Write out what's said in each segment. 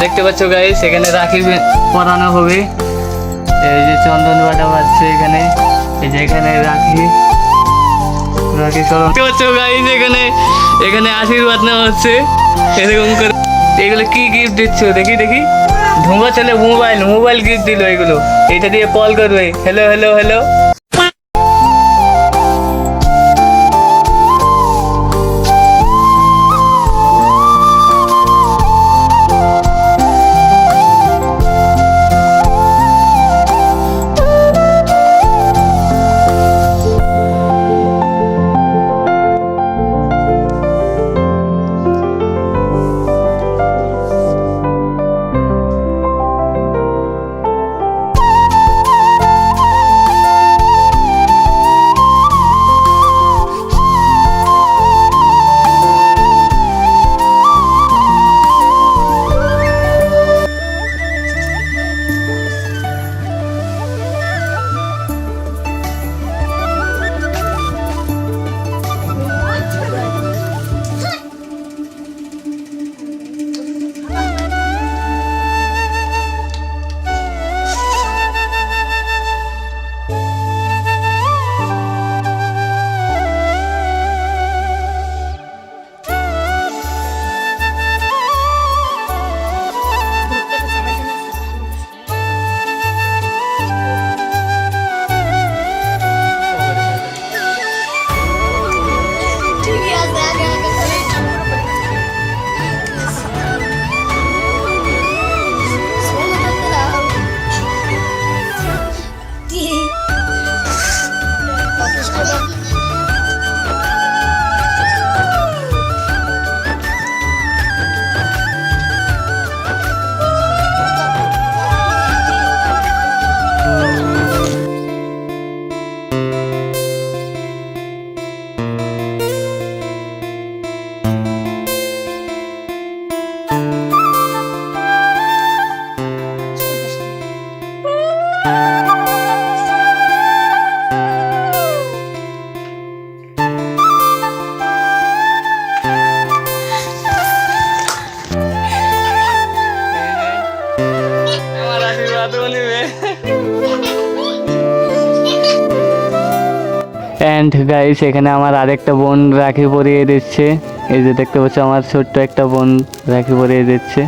দেখতে পাচ্ছ গাইস, এখানে রাখি পরানো হবে। এই যে চন্দন বাটা বাজছে এখানে, এই যে এখানে রাখি দেখতে পাচ্ছ গাইস, এখানে আশীর্বাদ নেওয়া হচ্ছে এরকম করে। এগুলো কি গিফট দিচ্ছ দেখি দেখি। ধুঁয়া ছেলে মোবাইল গিফট দিল। এগুলো এটা দিয়ে কল করবে, hello hello hello. And guys, এখানে আমার আরেকটা বোন রাখি পরিয়ে দিচ্ছে। এই যে দেখতে পাচ্ছ, আমার ছোট্ট একটা বোন রাখি পরিয়ে দিচ্ছে।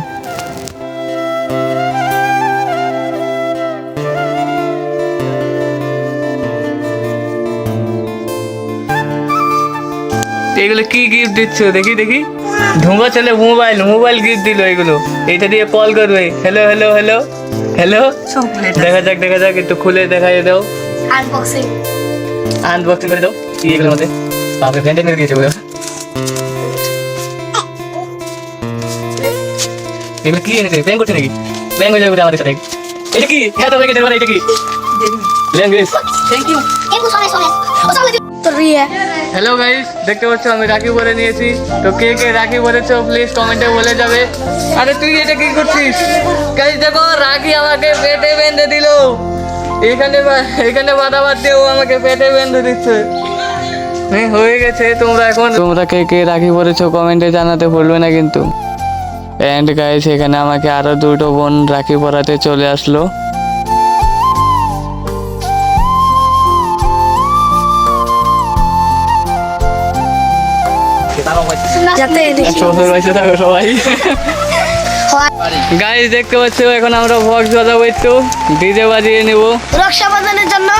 এগুলো কি গিফট দিচ্ছ দেখি দেখি। ধুঁয়া ছেলে মোবাইল গিফট দিল। এগুলো এইটা দিয়ে কল করবে, হ্যালো হ্যালো হ্যালো হ্যালো। দেখা যাক একটু খুলে দেখাই দাও। আনবক্সিং করে দাও। কি এগুলোর মধ্যে বাপরে ভেন্টে মেরে দিয়েছে। এগুলো কি এনেছে? ব্যাংক করছে নাকি? ব্যাংক হয়ে যাবে আমাদের সাথে। এটা কি এত ব্যাংকের মানে? এটা কি language? Thank you. Hello guys, দেখতে পাচ্ছ আমি রাখি পরে নিয়েছি। তো কে কে রাখি পরেছো প্লিজ কমেন্টে বলে যাবে। আরে তুই এটা কি করছিস? গাইস দেখো, রাখি আমাকে পেটে বেঁধে দিল। এখানে বাধা বাদ দিয়েও আমাকে পেটে বেঁধে দিচ্ছে। হয়ে গেছে। তোমরা কে কে রাখি পরেছো কমেন্টে জানাতে ভুলবে না কিন্তু। এন্ড গাইস, এখানে আমাকে আরো দুটো বোন রাখি পরাতে চলে আসলো। সবাই গাইস দেখতে পাচ্ছ, এখন আমরা বক্স বাজাবো, একটু ডিজে বাজিয়ে নেবো রক্ষাবন্ধনের জন্য।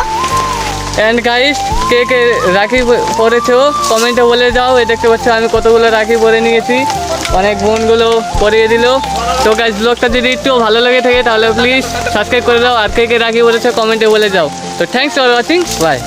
এন্ড গাইস, কে কে রাখি পরেছো কমেন্টে বলে যাও। এই দেখতে পাচ্ছ আমি কতগুলো রাখি পরে নিয়েছি, অনেক বোনগুলো পরিয়ে দিল। তো গাইস, ব্লগটা যদি একটু ভালো লাগে থাকে তাহলে প্লিজ সাবস্ক্রাইব করে দাও। আর কে কে রাখি পরেছো কমেন্টে বলে যাও। তো থ্যাংকস ফর ওয়াচিং, বাই।